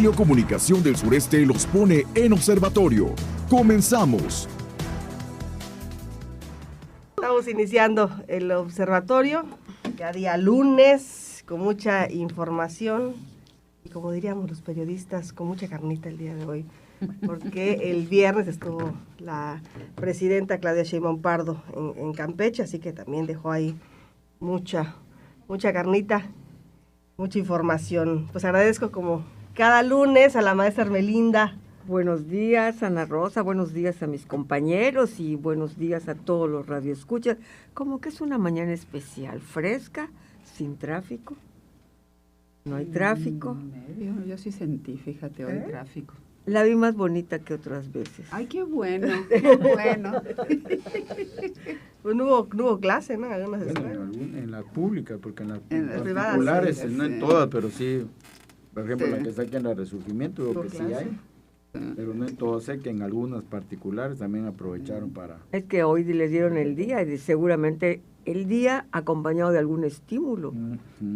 Comunicación del Sureste los pone en observatorio. ¡Comenzamos! Estamos iniciando el observatorio, cada día lunes, con mucha información y, como diríamos los periodistas, con mucha carnita el día de hoy, porque el viernes estuvo la presidenta Claudia Sheinbaum Pardo en Campeche, así que también dejó ahí mucha carnita, mucha información. Pues agradezco como cada lunes a la maestra Ermelinda. Buenos días, Ana Rosa, buenos días a mis compañeros y buenos días a todos los radioescuchas. Como que es una mañana especial, fresca, sin tráfico. No hay tráfico. Yo sí sentí, fíjate, hoy tráfico. La vi más bonita que otras veces. Ay, qué bueno, qué bueno. Pues no hubo clase, ¿no? En la pública, porque en las privadas, particulares, sí, no en todas, pero sí. Por ejemplo, la que está aquí en la Resurgimiento, creo que sí hay. Pero no en todas, sé que en algunas particulares también aprovecharon para... Es que hoy le dieron el día y seguramente el día acompañado de algún estímulo,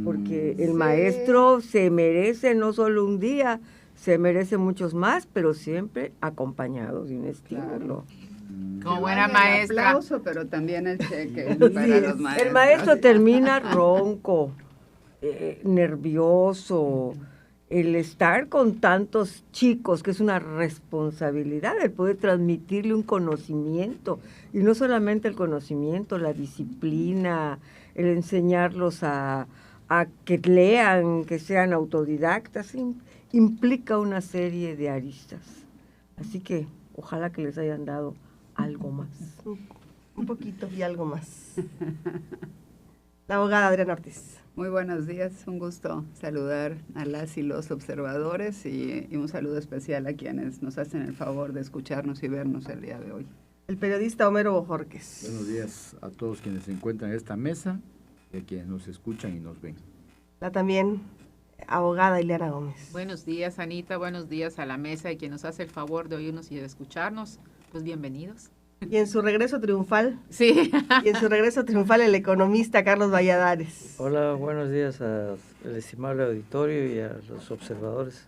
porque el maestro se merece no solo un día, se merece muchos más, pero siempre acompañado de un estímulo. Como buena maestra. Un aplauso, pero también el cheque para los maestros. El maestro termina ronco, nervioso. El estar con tantos chicos, que es una responsabilidad, el poder transmitirle un conocimiento, y no solamente el conocimiento, la disciplina, el enseñarlos a que lean, que sean autodidactas, implica una serie de aristas. Así que ojalá que les hayan dado algo más. Un poquito y algo más. La abogada Adriana Ortiz. Muy buenos días, un gusto saludar a las y los observadores y un saludo especial a quienes nos hacen el favor de escucharnos y vernos el día de hoy. El periodista Homero Bojorquez. Buenos días a todos quienes se encuentran en esta mesa y a quienes nos escuchan y nos ven. La también abogada Ileana Gómez. Buenos días, Anita, buenos días a la mesa y quien nos hace el favor de oírnos y de escucharnos, pues bienvenidos. Y en su regreso triunfal, sí. El economista Carlos Valladares. Hola, buenos días al estimable auditorio y a los observadores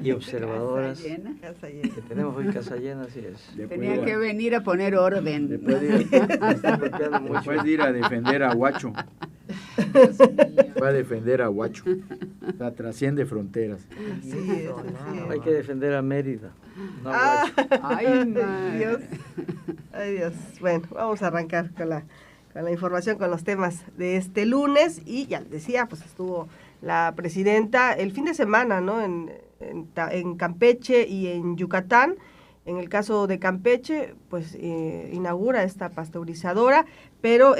y observadoras. Casa llena. Que tenemos hoy casa llena, así es. Tenía que venir a poner orden. Después de ir a defender a Huacho. Va a defender a Huacho. O sea, trasciende fronteras. Sí, hay que defender a Mérida. No Ay, Dios. Ay, Dios. Bueno, vamos a arrancar con la información, con los temas de este lunes. Y ya les decía, pues estuvo la presidenta el fin de semana, ¿no? En Campeche y en Yucatán. En el caso de Campeche, pues inaugura esta pasteurizadora, pero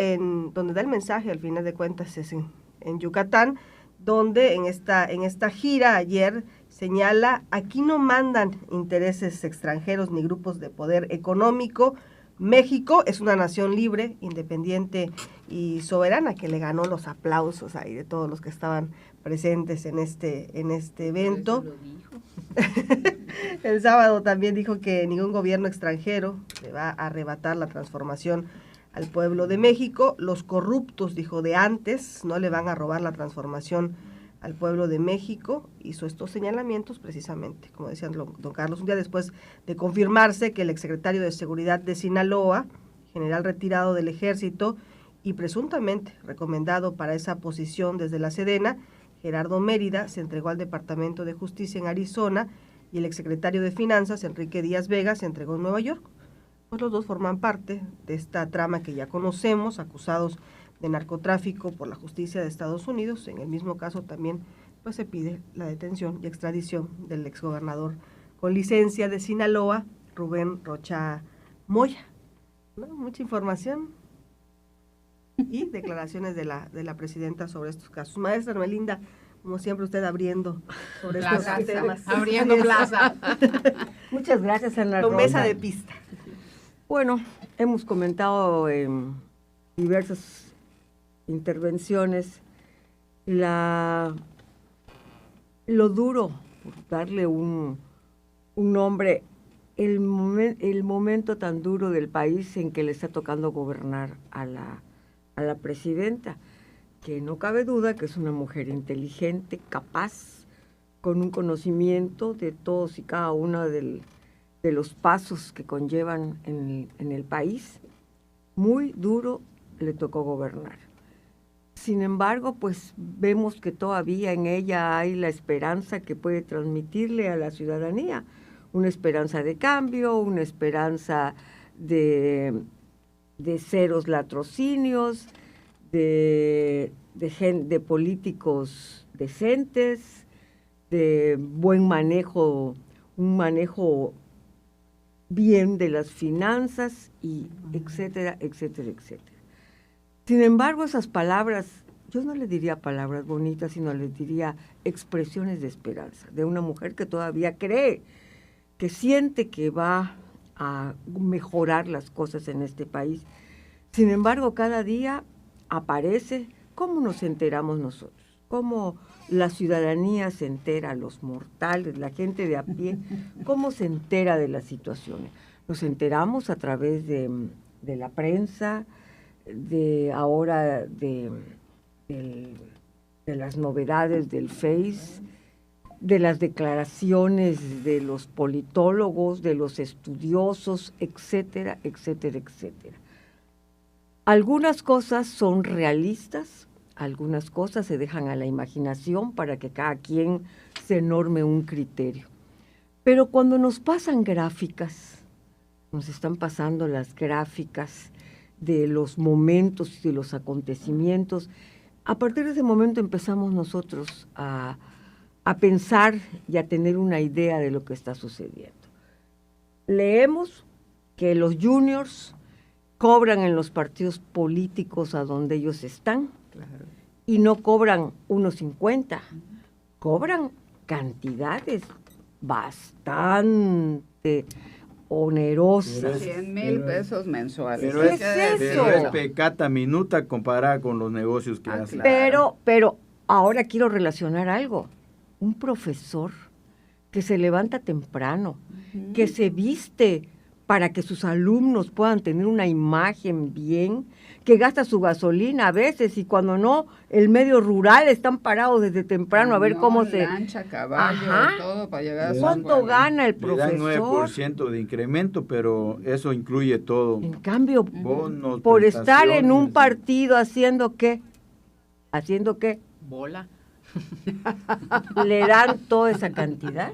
donde da el mensaje, al final de cuentas, es en Yucatán, donde en esta gira ayer señala: aquí no mandan intereses extranjeros ni grupos de poder económico. México es una nación libre, independiente y soberana, que le ganó los aplausos ahí de todos los que estaban presentes en este evento. El sábado también dijo que ningún gobierno extranjero le va a arrebatar la transformación al pueblo de México. Los corruptos, dijo, de antes no le van a robar la transformación al pueblo de México. Hizo estos señalamientos precisamente, como decía don Carlos, un día después de confirmarse que el exsecretario de Seguridad de Sinaloa, general retirado del Ejército y presuntamente recomendado para esa posición desde la Sedena, Gerardo Mérida, se entregó al Departamento de Justicia en Arizona, y el exsecretario de Finanzas, Enrique Díaz Vega, se entregó en Nueva York. Pues los dos forman parte de esta trama que ya conocemos, acusados de narcotráfico por la justicia de Estados Unidos. En el mismo caso también pues se pide la detención y extradición del exgobernador con licencia de Sinaloa, Rubén Rocha Moya. ¿No? Mucha información y declaraciones de la presidenta sobre estos casos. Maestra Ermelinda, como siempre usted abriendo sobre estos temas. Abriendo plaza. Muchas gracias, Ana Rosa. Con mesa de pista. Bueno, hemos comentado en diversas intervenciones lo duro, por darle un nombre, el momento tan duro del país en que le está tocando gobernar a la presidenta, que no cabe duda que es una mujer inteligente, capaz, con un conocimiento de todos y cada uno de los pasos que conllevan en el país. Muy duro le tocó gobernar. Sin embargo, pues vemos que todavía en ella hay la esperanza que puede transmitirle a la ciudadanía, una esperanza de cambio, una esperanza de ceros latrocinios, de políticos decentes, de buen manejo, un manejo bien de las finanzas, y etcétera, etcétera, etcétera. Sin embargo, esas palabras, yo no le diría palabras bonitas, sino les diría expresiones de esperanza, de una mujer que todavía cree, que siente que va a mejorar las cosas en este país. Sin embargo, cada día aparece. ¿Cómo nos enteramos nosotros? ¿Cómo la ciudadanía se entera, los mortales, la gente de a pie? ¿Cómo se entera de las situaciones? Nos enteramos a través de la prensa, de las novedades del Face, de las declaraciones de los politólogos, de los estudiosos, etcétera, etcétera, etcétera. Algunas cosas son realistas, algunas cosas se dejan a la imaginación para que cada quien se norme un criterio. Pero cuando nos pasan gráficas, nos están pasando las gráficas de los momentos y de los acontecimientos, a partir de ese momento empezamos nosotros a pensar y a tener una idea de lo que está sucediendo. Leemos que los juniors cobran en los partidos políticos a donde ellos están, claro, y no cobran 1.50, cobran cantidades bastante onerosas. 100,000 pesos mensuales. Pero es pecata minuta comparada con los negocios que hacen. Claro. Pero ahora quiero relacionar algo. Un profesor que se levanta temprano, que se viste para que sus alumnos puedan tener una imagen bien, que gasta su gasolina a veces, y cuando no, el medio rural están parados desde temprano a ver cómo se... lancha, caballo, todo para llegar a su ¿Cuánto escuela gana el profesor? Le dan 9% de incremento, pero eso incluye todo. En cambio, bonos, por estar en un prestaciones. partido ¿haciendo qué? Bola. Le dan toda esa cantidad.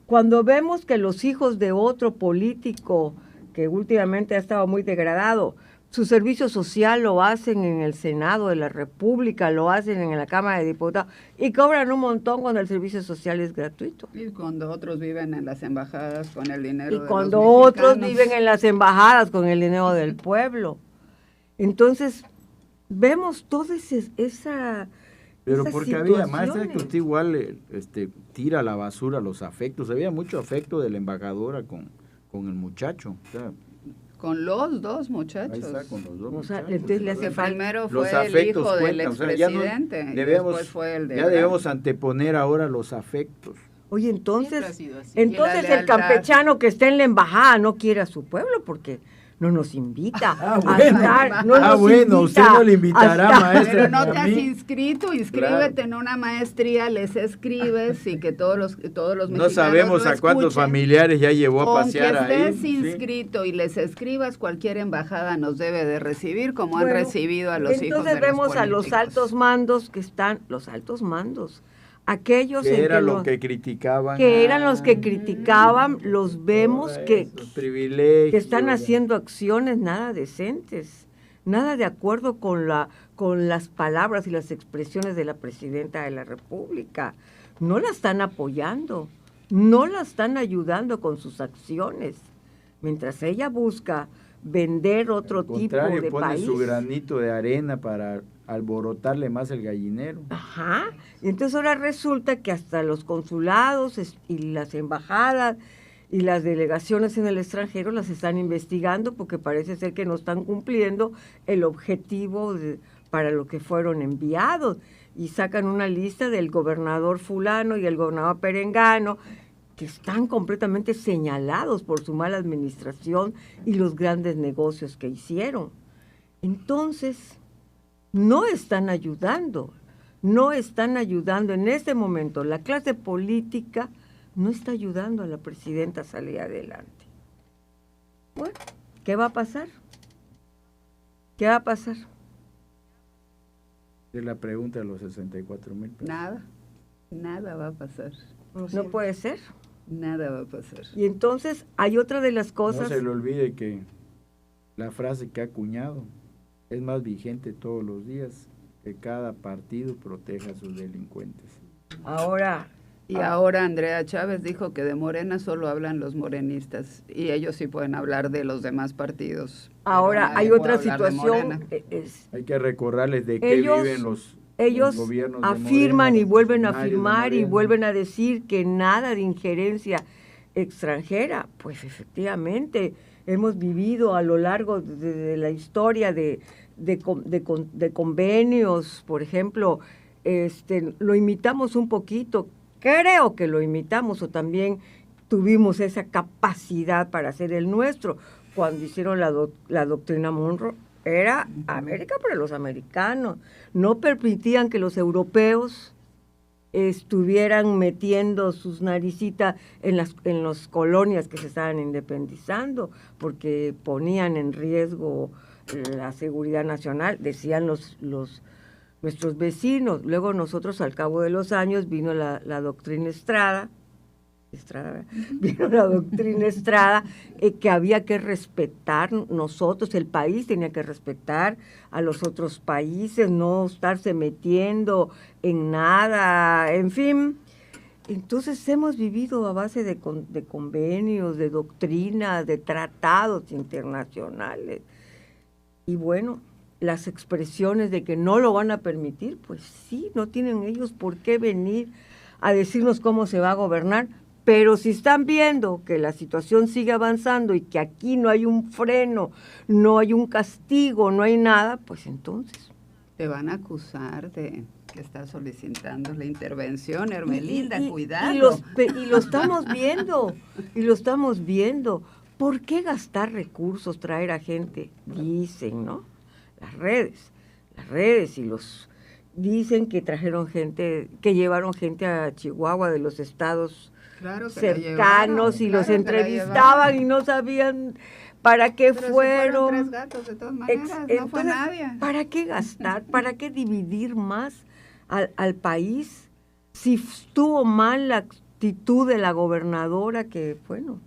Cuando vemos que los hijos de otro político que últimamente ha estado muy degradado, su servicio social lo hacen en el Senado de la República, lo hacen en la Cámara de Diputados y cobran un montón cuando el servicio social es gratuito. Y cuando otros viven en las embajadas con el dinero Y de cuando los otros mexicanos. viven en las embajadas con el dinero del pueblo. Entonces, vemos toda esa... Pero esas porque había, maestra, que situaciones. usted igual tira a la basura los afectos. Había mucho afecto de la embajadora con el muchacho. O sea, Con los dos muchachos. ahí está, con los dos O sea, muchachos. entonces le hace Porque falta... primero Los fue el afectos hijo del cuentan, o sea, ya no expresidente, y debemos, después fue el de... ya debemos anteponer ahora los afectos. Oye, Siempre ha entonces sido así. el lealtad. campechano que está en la embajada no quiere a su pueblo porque no nos invita bueno. a estar, no nos Bueno, usted invita no le invitará, a estar. maestra. Pero no ni te a has mí. inscrito, inscríbete en una maestría, les escribes y que todos los No mexicanos sabemos lo a cuántos escuchen. familiares ya llevó a Con pasear que ahí. estés sí. inscrito y les escribas, cualquier embajada nos debe de recibir, como han Bueno, recibido a los hijos de entonces los vemos a los políticos. altos mandos que están, los altos mandos, aquellos Que en era lo los- que criticaban. que eran los que criticaban, los vemos que privilegios. están haciendo acciones nada decentes, nada de acuerdo con las palabras y las expresiones de la presidenta de la República. No la están apoyando, no la están ayudando con sus acciones. Mientras ella busca vender otro Al tipo contrario, de pone país. su granito de arena para alborotarle más el gallinero. Ajá. Y entonces ahora resulta que hasta los consulados y las embajadas y las delegaciones en el extranjero las están investigando porque parece ser que no están cumpliendo el objetivo para lo que fueron enviados. Y sacan una lista del gobernador fulano y el gobernador perengano, que están completamente señalados por su mala administración y los grandes negocios que hicieron. Entonces, no están ayudando. no están ayudando en este momento. La clase política no está ayudando a la presidenta a salir adelante. Bueno, ¿qué va a pasar? ¿Qué va a pasar? Es la pregunta de los 64,000 pesos. Nada va a pasar. No puede ser. Nada va a pasar. Y entonces hay otra de las cosas... No se le olvide que la frase que ha acuñado es más vigente todos los días, que cada partido proteja a sus delincuentes. Ahora... Y ahora Andrea Chávez dijo que de Morena solo hablan los morenistas y ellos sí pueden hablar de los demás partidos. Ahora hay otra situación. Hay que recordarles de qué viven los gobiernos de afirman Morena, y vuelven a funcionarios de afirmar y Morena. vuelven a decir que nada de injerencia extranjera. Pues efectivamente hemos vivido a lo largo de la historia de convenios, por ejemplo, lo imitamos un poquito. Creo que lo imitamos o también tuvimos esa capacidad para hacer el nuestro. Cuando hicieron la doctrina Monroe, era América para los americanos. No permitían que los europeos estuvieran metiendo sus naricitas en las colonias que se estaban independizando, porque ponían en riesgo la seguridad nacional, decían nuestros vecinos. Luego nosotros, al cabo de los años, vino la doctrina Estrada, vino la doctrina Estrada, que había que respetar nosotros, el país tenía que respetar a los otros países, no estarse metiendo en nada, en fin. Entonces hemos vivido a base de convenios, de doctrinas, de tratados internacionales. Y bueno, las expresiones de que no lo van a permitir, pues sí, no tienen ellos por qué venir a decirnos cómo se va a gobernar, pero si están viendo que la situación sigue avanzando y que aquí no hay un freno, no hay un castigo, no hay nada, pues entonces... Te van a acusar de que estás solicitando la intervención, Hermelinda, cuidado. Y lo estamos viendo, ¿Por qué gastar recursos, traer a gente? Dicen, ¿no? Las redes y los dicen que trajeron gente, que llevaron gente a Chihuahua de los estados cercanos y los entrevistaban y no sabían para qué fueron. Si 3 gatos, de todas maneras, no fue nadie. ¿Para qué gastar? ¿Para qué dividir más al país? Si estuvo mal la actitud de la gobernadora, que bueno,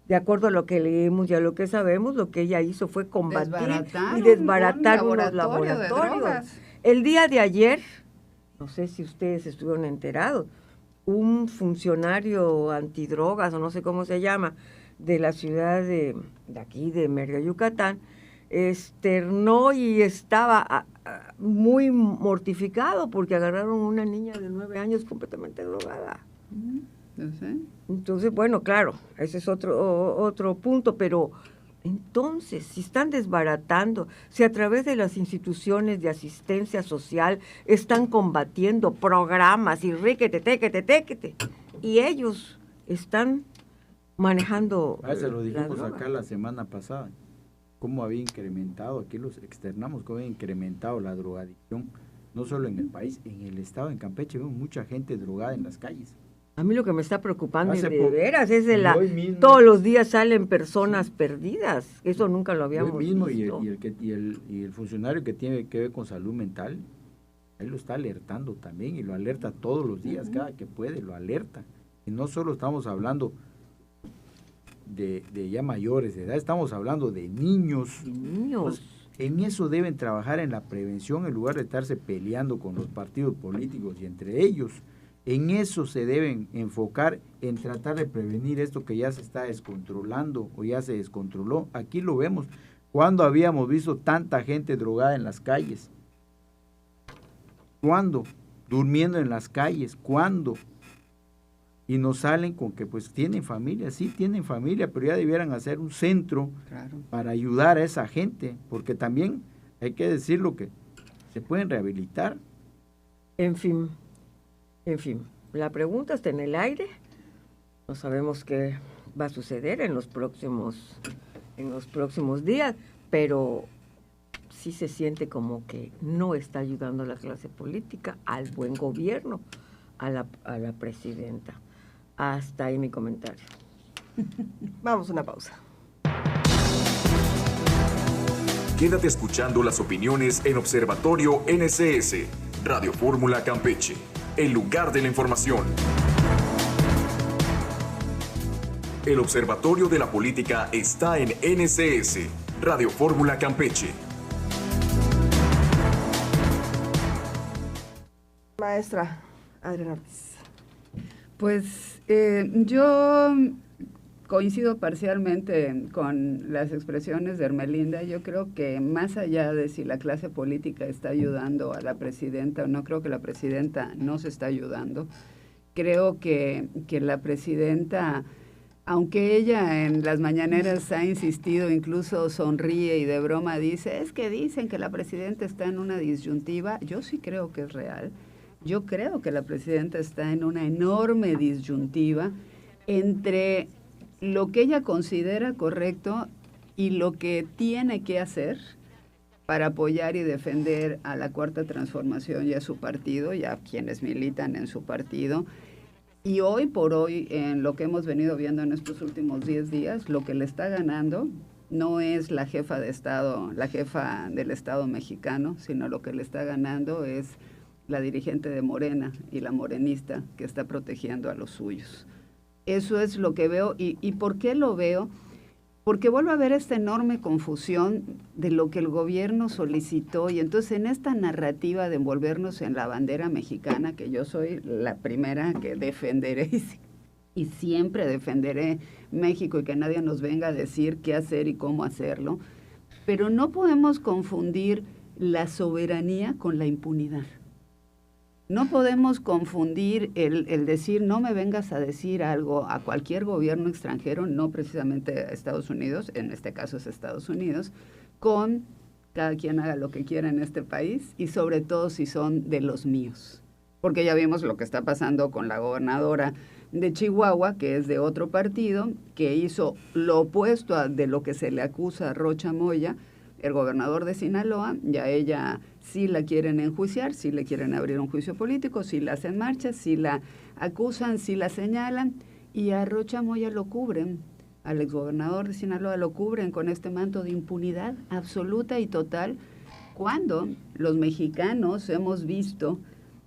de acuerdo a lo que leemos y a lo que sabemos, lo que ella hizo fue combatir y desbaratar unos laboratorios. El día de ayer, no sé si ustedes estuvieron enterados, un funcionario antidrogas, o no sé cómo se llama, de la ciudad de aquí, de Mérida, Yucatán, externó y estaba muy mortificado porque agarraron a una niña de 9 años completamente drogada. No sé. Entonces, bueno, claro, ese es otro punto, pero entonces, si están desbaratando, si a través de las instituciones de asistencia social están combatiendo programas y téquete, y ellos están manejando se lo dijimos la droga. acá la semana pasada, cómo había incrementado, aquí los externamos, cómo había incrementado la drogadicción, no solo en el país, en el estado, en Campeche, vemos mucha gente drogada en las calles. A mí lo que me está preocupando Hace de veras es mismo, todos los días salen personas perdidas. Eso nunca lo habíamos hoy mismo visto. Y el funcionario que tiene que ver con salud mental, él lo está alertando también y lo alerta todos los días, cada que puede lo alerta. Y no solo estamos hablando de ya mayores de edad, estamos hablando de niños. Niños. En eso deben trabajar, en la prevención, en lugar de estarse peleando con los partidos políticos y entre ellos. En eso se deben enfocar, en tratar de prevenir esto que ya se está descontrolando o ya se descontroló. Aquí lo vemos. ¿Cuándo habíamos visto tanta gente drogada en las calles? ¿Cuándo? Durmiendo en las calles. ¿Cuándo? Y nos salen con que pues tienen familia, sí tienen familia, pero ya debieran hacer un centro para ayudar a esa gente, porque también hay que decirlo que se pueden rehabilitar. En fin, la pregunta está en el aire. No sabemos qué va a suceder en los próximos días, pero sí se siente como que no está ayudando a la clase política, al buen gobierno, a la presidenta. Hasta ahí mi comentario. Vamos a una pausa. Quédate escuchando las opiniones en Observatorio NSS, Radio Fórmula Campeche, el lugar de la información. El Observatorio de la Política está en NSS, Radio Fórmula Campeche. Maestra Adriana Ortiz. Pues yo coincido parcialmente con las expresiones de Ermelinda. Yo creo que más allá de si la clase política está ayudando a la presidenta o no, creo que la presidenta no se está ayudando. Creo que la presidenta, aunque ella en las mañaneras ha insistido, incluso sonríe y de broma dice, es que dicen que la presidenta está en una disyuntiva, yo sí creo que es real. Yo creo que la presidenta está en una enorme disyuntiva entre lo que ella considera correcto y lo que tiene que hacer para apoyar y defender a la Cuarta Transformación y a su partido y a quienes militan en su partido. Y hoy por hoy, en lo que hemos venido viendo en estos últimos 10 días, lo que le está ganando no es la jefa de Estado, la jefa del Estado mexicano, sino lo que le está ganando es la dirigente de Morena y la morenista que está protegiendo a los suyos. Eso es lo que veo. ¿Y por qué lo veo? Porque vuelve a haber esta enorme confusión de lo que el gobierno solicitó, y entonces en esta narrativa de envolvernos en la bandera mexicana, que yo soy la primera que defenderé y siempre defenderé México y que nadie nos venga a decir qué hacer y cómo hacerlo, pero no podemos confundir la soberanía con la impunidad. No podemos confundir el decir, no me vengas a decir algo a cualquier gobierno extranjero, no precisamente a Estados Unidos, en este caso es Estados Unidos, con cada quien haga lo que quiera en este país y sobre todo si son de los míos. Porque ya vimos lo que está pasando con la gobernadora de Chihuahua, que es de otro partido, que hizo lo opuesto de lo que se le acusa a Rocha Moya, el gobernador de Sinaloa, ya ella sí la quieren enjuiciar, sí le quieren abrir un juicio político, sí la hacen marcha, sí la acusan, sí la señalan, y a Rocha Moya lo cubren, al exgobernador de Sinaloa lo cubren con este manto de impunidad absoluta y total, cuando los mexicanos hemos visto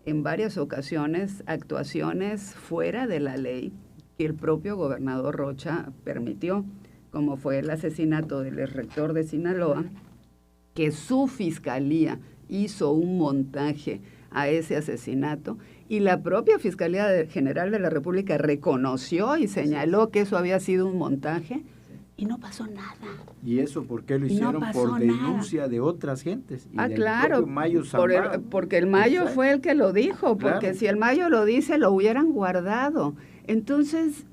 en varias ocasiones actuaciones fuera de la ley que el propio gobernador Rocha permitió, como fue el asesinato del exrector de Sinaloa, que su fiscalía hizo un montaje a ese asesinato y la propia Fiscalía General de la República reconoció y señaló que eso había sido un montaje y no pasó nada. ¿Y eso por qué lo hicieron? Por denuncia de otras gentes. Y del claro, propio Mayo Zambada. porque el Mayo fue el que lo dijo, porque Claro. si el Mayo lo dice, lo hubieran guardado. Entonces,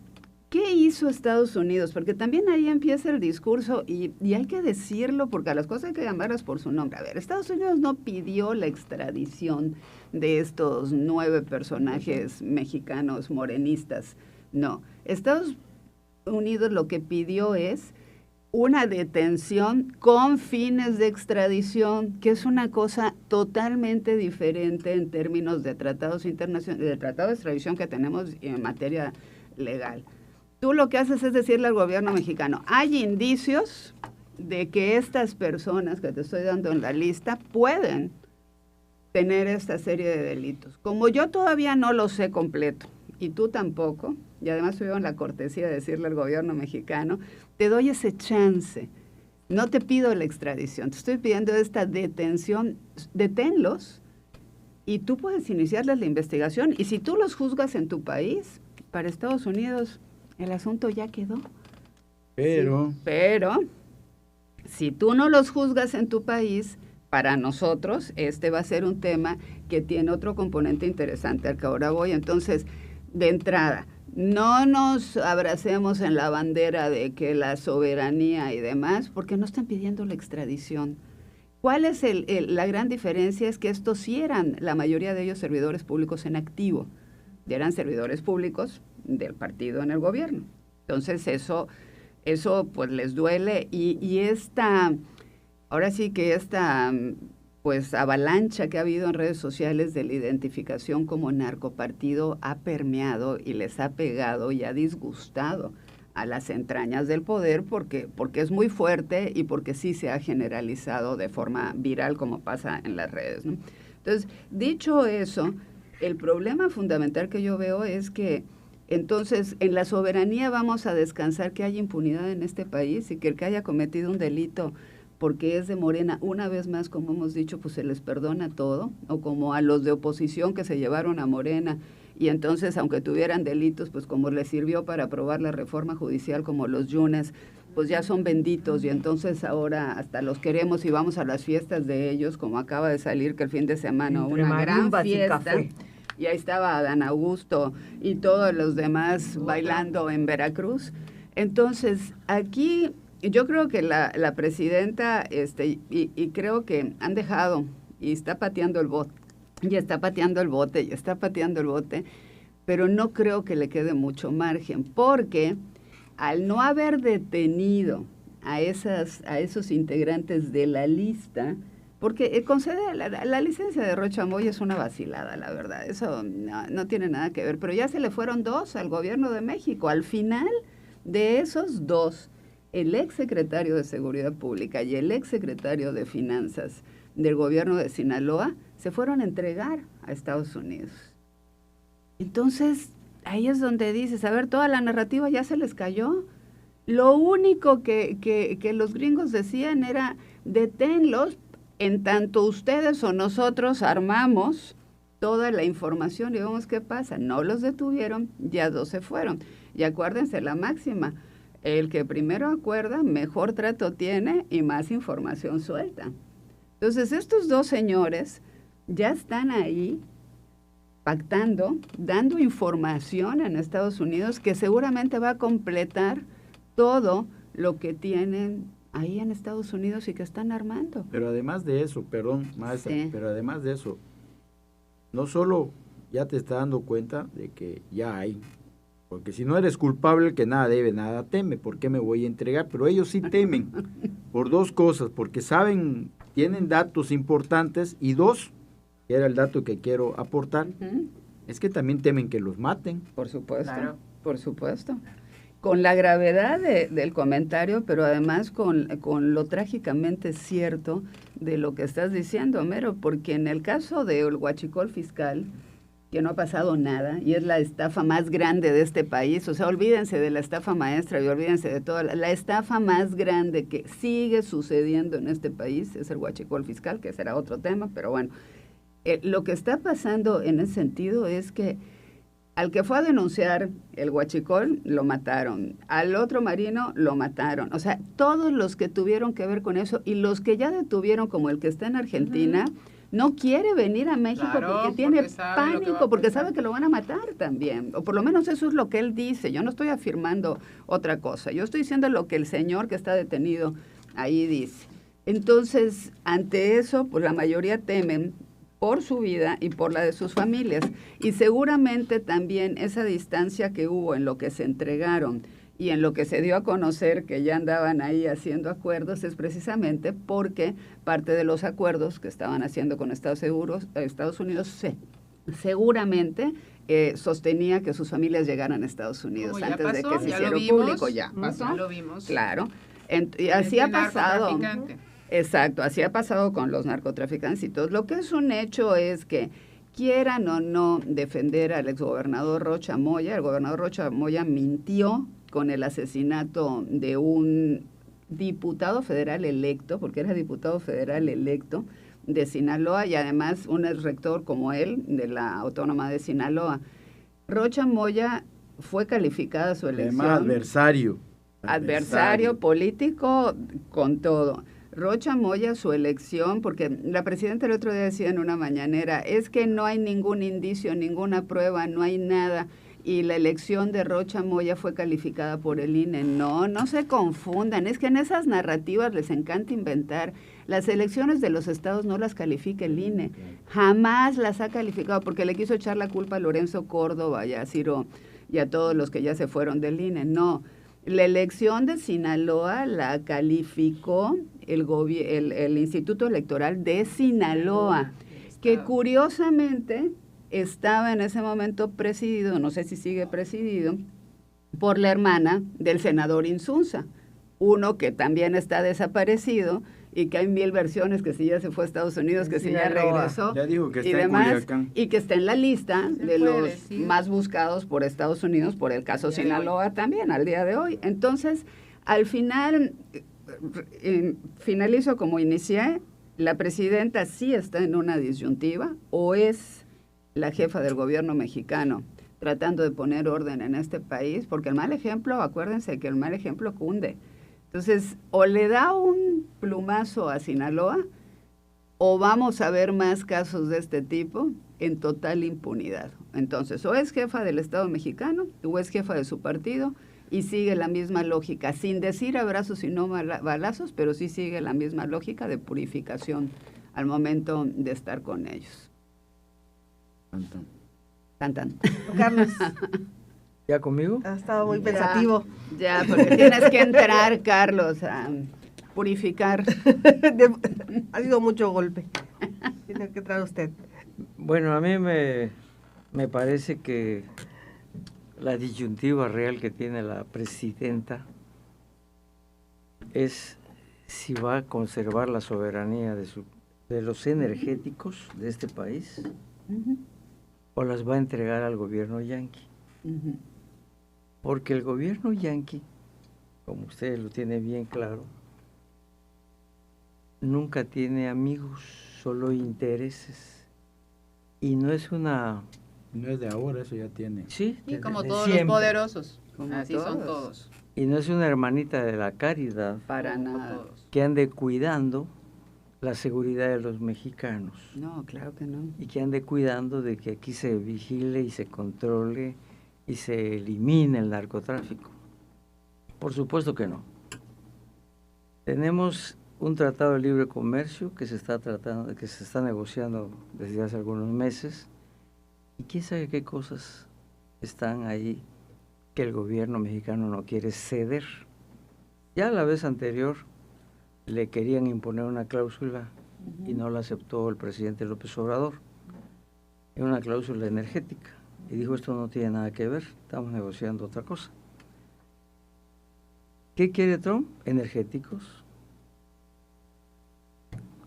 ¿qué hizo Estados Unidos? Porque también ahí empieza el discurso y hay que decirlo porque a las cosas hay que llamarlas por su nombre. A ver, Estados Unidos no pidió la extradición de estos 9 personajes mexicanos morenistas, no. Estados Unidos lo que pidió es una detención con fines de extradición, que es una cosa totalmente diferente en términos de tratados internacionales, de tratado de extradición que tenemos en materia legal. Tú lo que haces es decirle al gobierno mexicano, hay indicios de que estas personas que te estoy dando en la lista pueden tener esta serie de delitos. Como yo todavía no lo sé completo, y tú tampoco, y además tuvieron la cortesía de decirle al gobierno mexicano, te doy ese chance, no te pido la extradición, te estoy pidiendo esta detención, deténlos, y tú puedes iniciarles la investigación, y si tú los juzgas en tu país, para Estados Unidos el asunto ya quedó. Pero, Sí, pero si tú no los juzgas en tu país, para nosotros este va a ser un tema que tiene otro componente interesante al que ahora voy. Entonces, de entrada, no nos abracemos en la bandera de que la soberanía y demás, porque no están pidiendo la extradición. ¿Cuál es la gran diferencia? Es que estos sí eran, la mayoría de ellos, servidores públicos en activo. Eran servidores públicos del partido en el gobierno. Entonces, eso pues les duele y ahora sí que esta pues avalancha que ha habido en redes sociales de la identificación como narcopartido ha permeado y les ha pegado y ha disgustado a las entrañas del poder porque es muy fuerte y porque sí se ha generalizado de forma viral como pasa en las redes, ¿no? Entonces, dicho eso, el problema fundamental que yo veo es que entonces en la soberanía vamos a descansar que haya impunidad en este país y que el que haya cometido un delito porque es de Morena, una vez más, como hemos dicho, pues se les perdona todo, o como a los de oposición que se llevaron a Morena, y entonces, aunque tuvieran delitos, pues como les sirvió para aprobar la reforma judicial, como los Yunes, pues ya son benditos, y entonces ahora hasta los queremos y vamos a las fiestas de ellos, como acaba de salir que el fin de semana, Entre una gran marimbas y fiesta. café. Y ahí estaba Adán Augusto y todos los demás bailando en Veracruz. Entonces, aquí yo creo que la presidenta, y creo que han dejado, y está pateando el bote, y está pateando el bote, y está pateando el bote, pero no creo que le quede mucho margen, porque al no haber detenido a esos integrantes de la lista, porque conceder la licencia de Rocha Moya es una vacilada, la verdad, eso no tiene nada que ver, pero ya se le fueron 2 al gobierno de México. Al final de esos 2, el exsecretario de Seguridad Pública y el exsecretario de Finanzas del gobierno de Sinaloa se fueron a entregar a Estados Unidos. Entonces, ahí es donde dices, a ver, toda la narrativa ya se les cayó. Lo único que los gringos decían era, deténlos, en tanto ustedes o nosotros armamos toda la información y vemos qué pasa. No los detuvieron, ya 2 se fueron. Y acuérdense la máxima, el que primero acuerda, mejor trato tiene y más información suelta. Entonces, estos 2 señores ya están ahí pactando, dando información en Estados Unidos que seguramente va a completar todo lo que tienen ahí en Estados Unidos y que están armando. Pero además de eso, perdón, maestra, Sí. pero además de eso, no solo ya te está dando cuenta de que ya hay, porque si no eres culpable, el que nada debe, nada teme, ¿por qué me voy a entregar? Pero ellos sí temen, por 2 cosas, porque saben, tienen datos importantes, y 2, que era el dato que quiero aportar, es que también temen que los maten. Por supuesto, Claro. por supuesto. Con la gravedad del comentario, pero además con lo trágicamente cierto de lo que estás diciendo, Homero, porque en el caso del huachicol fiscal, que no ha pasado nada, y es la estafa más grande de este país, o sea, olvídense de la estafa maestra y olvídense de toda la estafa más grande que sigue sucediendo en este país, es el huachicol fiscal, que será otro tema, pero bueno, lo que está pasando en ese sentido es que al que fue a denunciar el huachicol, lo mataron. Al otro marino, lo mataron. O sea, todos los que tuvieron que ver con eso y los que ya detuvieron, como el que está en Argentina, no quiere venir a México Claro, porque tiene porque sabe lo que va pánico, a porque pasar. sabe que lo van a matar también. O por lo menos eso es lo que él dice. Yo no estoy afirmando otra cosa. Yo estoy diciendo lo que el señor que está detenido ahí dice. Entonces, ante eso, pues la mayoría temen por su vida y por la de sus familias. Y seguramente también esa distancia que hubo en lo que se entregaron y en lo que se dio a conocer que ya andaban ahí haciendo acuerdos es precisamente porque parte de los acuerdos que estaban haciendo con Estados Unidos seguramente sostenía que sus familias llegaran a Estados Unidos Como ya antes de pasó, que se ya lo hiciera vimos, público. Ya pasó. Ya lo vimos. Claro. Y así ha pasado. narcotraficante. Exacto, así ha pasado con los narcotraficantes y todo. Lo que es un hecho es que quieran o no defender al exgobernador Rocha Moya, el gobernador Rocha Moya mintió con el asesinato de un diputado federal electo, porque era diputado federal electo de Sinaloa y además un rector como él de la Autónoma de Sinaloa. Rocha Moya fue calificada su elección. Además, Adversario político con todo. Rocha Moya, su elección, porque la presidenta el otro día decía en una mañanera, es que no hay ningún indicio, ninguna prueba, no hay nada, y la elección de Rocha Moya fue calificada por el INE. No, no se confundan, es que en esas narrativas les encanta inventar. Las elecciones de los estados no las califica el INE, jamás las ha calificado, porque le quiso echar la culpa a Lorenzo Córdoba y a Ciro y a todos los que ya se fueron del INE. No, La elección de Sinaloa la calificó el Instituto Electoral de Sinaloa, que curiosamente estaba en ese momento presidido, no sé si sigue presidido, por la hermana del senador Insunza, uno que también está desaparecido y que hay 1000 versiones, que si ya se fue a Estados Unidos, que si ya regresó, ya dijo que y está en demás, Culiacán. y que está en la lista Se de puede los decir. más buscados por Estados Unidos por el caso Al día de Sinaloa también, al día de hoy. Entonces, al final, finalizo como inicié, la presidenta sí está en una disyuntiva, o es la jefa del gobierno mexicano tratando de poner orden en este país, porque el mal ejemplo, acuérdense que el mal ejemplo cunde. Entonces, o le da un plumazo a Sinaloa, o vamos a ver más casos de este tipo en total impunidad. Entonces, o es jefa del Estado mexicano, o es jefa de su partido, y sigue la misma lógica, sin decir abrazos y no balazos, pero sí sigue la misma lógica de purificación al momento de estar con ellos. Tan, tan. Carlos, ¿Ya conmigo? ha estado muy pensativo. Ya, porque tienes que entrar, Carlos, a purificar. Ha sido mucho golpe. Tiene que entrar usted. Bueno, a mí me parece que la disyuntiva real que tiene la presidenta es si va a conservar la soberanía de los energéticos de este país o las va a entregar al gobierno yanqui. Porque el gobierno yanqui, como usted lo tiene bien claro, nunca tiene amigos, solo intereses. Y no es una... No es de ahora, eso ya tiene. Sí, Y desde como todos siempre. los poderosos, Como así todos. son todos. Y no es una hermanita de la caridad Para como nada. todos. que ande cuidando la seguridad de los mexicanos No, claro que no. y que ande cuidando de que aquí se vigile y se controle y se elimine el narcotráfico. Por supuesto que no. Tenemos un tratado de libre comercio que se está negociando desde hace algunos meses, y quién sabe qué cosas están ahí que el gobierno mexicano no quiere ceder. Ya la vez anterior le querían imponer una cláusula y no la aceptó el presidente López Obrador. Es una cláusula energética. Y dijo, esto no tiene nada que ver, estamos negociando otra cosa. ¿Qué quiere Trump? Energéticos.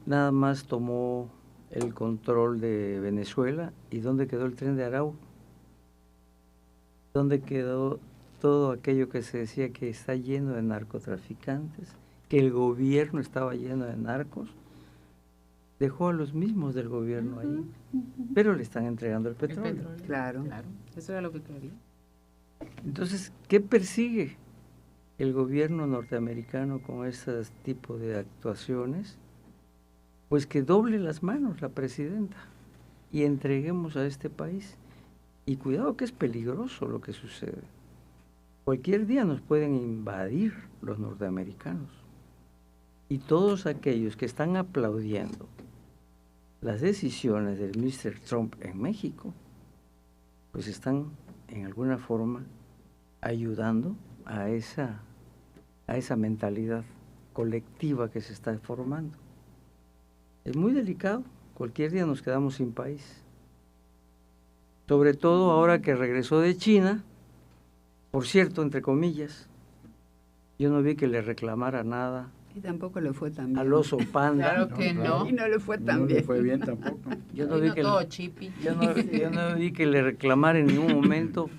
Nada más tomó el control de Venezuela. ¿Y dónde quedó el Tren de Aragua? ¿Dónde quedó todo aquello que se decía que está lleno de narcotraficantes? Que el gobierno estaba lleno de narcos. Dejó a los mismos del gobierno ahí, pero le están entregando el petróleo. Claro. Claro, eso era lo que quería. Entonces, ¿qué persigue el gobierno norteamericano con ese tipo de actuaciones? Pues que doble las manos la presidenta y entreguemos a este país. Y cuidado que es peligroso lo que sucede. Cualquier día nos pueden invadir los norteamericanos. Y todos aquellos que están aplaudiendo las decisiones del Mr. Trump en México, pues están en alguna forma ayudando a esa mentalidad colectiva que se está formando. Es muy delicado, cualquier día nos quedamos sin país. Sobre todo ahora que regresó de China, por cierto, entre comillas, yo no vi que le reclamara nada Y tampoco le fue tan bien. al oso panda. Claro que no. Y no le fue tan No le bien. fue bien tampoco. Yo no vi Vino que todo chipi. yo no vi que le reclamara en ningún momento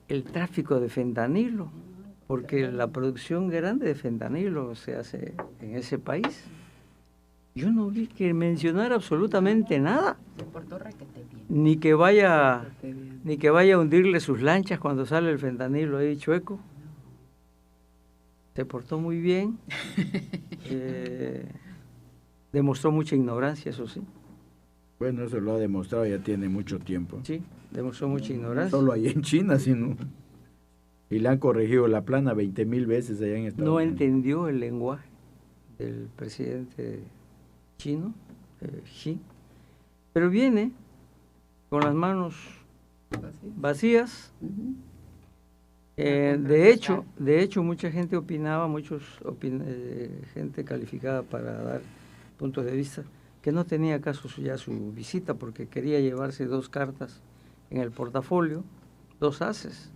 el tráfico de fentanilo, porque la producción grande de fentanilo se hace en ese país. Yo no vi que mencionara absolutamente nada, Se portó requete bien. ni que vaya Qué bien. a hundirle sus lanchas cuando sale el fentanilo ahí chueco. Se portó muy bien, demostró mucha ignorancia, eso sí. Bueno, eso lo ha demostrado, ya tiene mucho tiempo. Sí, demostró mucha ignorancia. Solo ahí en China, sino. Y le han corregido la plana 20,000 veces allá en Estados No Unidos. entendió el lenguaje del presidente chino, Xi, pero viene con las manos vacías, Ujú. De hecho, mucha gente opinaba, gente calificada para dar puntos de vista, que no tenía caso ya su visita porque quería llevarse 2 cartas en el portafolio, 2 ases,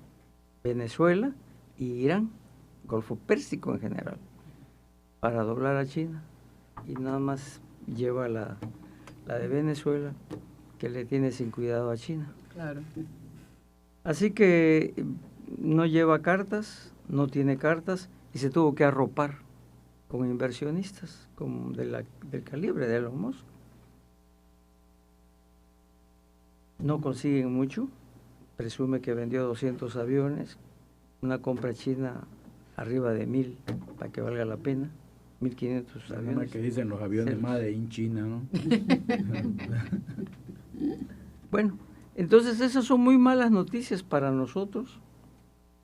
Venezuela y Irán, Golfo Pérsico en general, para doblar a China, y nada más lleva la de Venezuela, que le tiene sin cuidado a China. Claro. Así que no lleva cartas, no tiene cartas, y se tuvo que arropar con inversionistas como del calibre de Elon Musk. No consiguen mucho, presume que vendió 200 aviones, una compra china arriba de 1,000 para que valga la pena, 1,500 aviones. Que dicen los aviones Made in China, ¿no? Bueno, entonces esas son muy malas noticias para nosotros,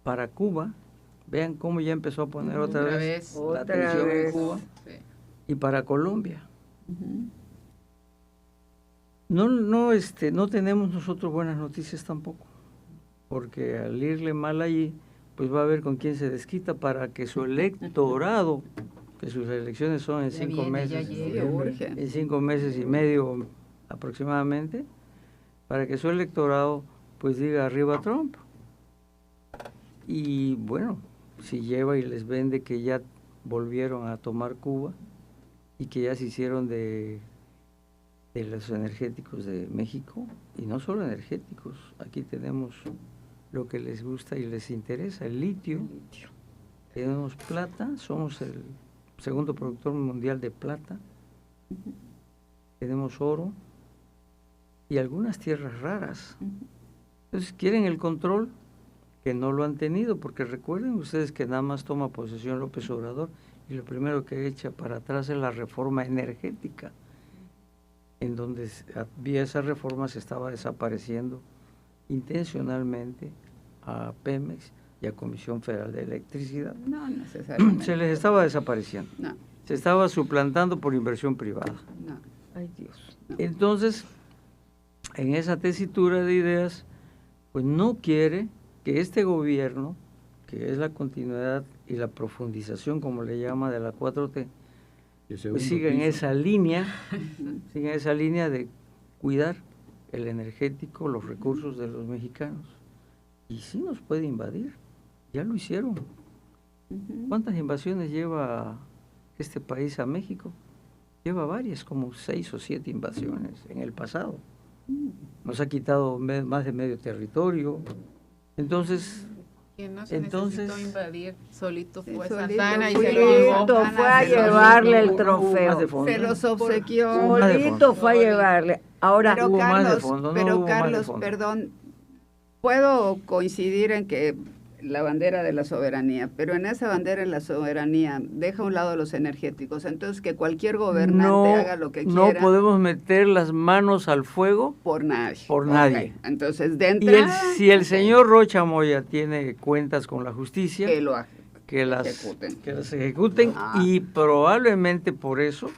para Cuba. Vean cómo ya empezó a poner otra vez la atención en Cuba. Sí. Y para Colombia. No tenemos nosotros buenas noticias tampoco, porque al irle mal allí, pues va a ver con quién se desquita para que su electorado, que sus elecciones son en 5 meses, en 5 meses y medio aproximadamente, para que su electorado pues diga arriba Trump. Y bueno, si lleva y les vende que ya volvieron a tomar Cuba y que ya se hicieron de los energéticos de México, y no solo energéticos, aquí tenemos lo que les gusta y les interesa, el litio. Tenemos plata, somos el segundo productor mundial de plata, tenemos oro y algunas tierras raras. Entonces quieren el control, que no lo han tenido, porque recuerden ustedes que nada más toma posesión López Obrador y lo primero que echa para atrás es la reforma energética, en donde vía esa reforma se estaba desapareciendo intencionalmente a Pemex y a Comisión Federal de Electricidad. No necesariamente. Se les estaba desapareciendo. No. Se estaba suplantando por inversión privada. No. Ay, Dios. No. Entonces, en esa tesitura de ideas, pues no quiere que este gobierno, que es la continuidad y la profundización, como le llama, de la 4T, pues siga en esa línea, de cuidar el energético, los recursos de los mexicanos. Y sí nos puede invadir, ya lo hicieron. ¿Cuántas invasiones lleva este país a México? Lleva varias, como 6 o 7 invasiones en el pasado. Nos ha quitado más de medio territorio. Entonces, Quien no se necesitó invadir, solito fue Santana y fue se lo llevó. Fue a llevarle el trofeo. Se los obsequió. Solito fue a llevarle. Ahora, Pero hubo más de Carlos, fondo, no hubo más de Carlos, fondo. perdón, puedo coincidir en que la bandera de la soberanía, pero en esa bandera de la soberanía deja a un lado los energéticos, entonces que cualquier gobernante haga lo que no quiera. podemos meter las manos al fuego Por nadie. por nadie. Entonces, de Y entrada, si el señor Rocha Moya tiene cuentas con la justicia, que lo haga. que las ejecuten. y probablemente por eso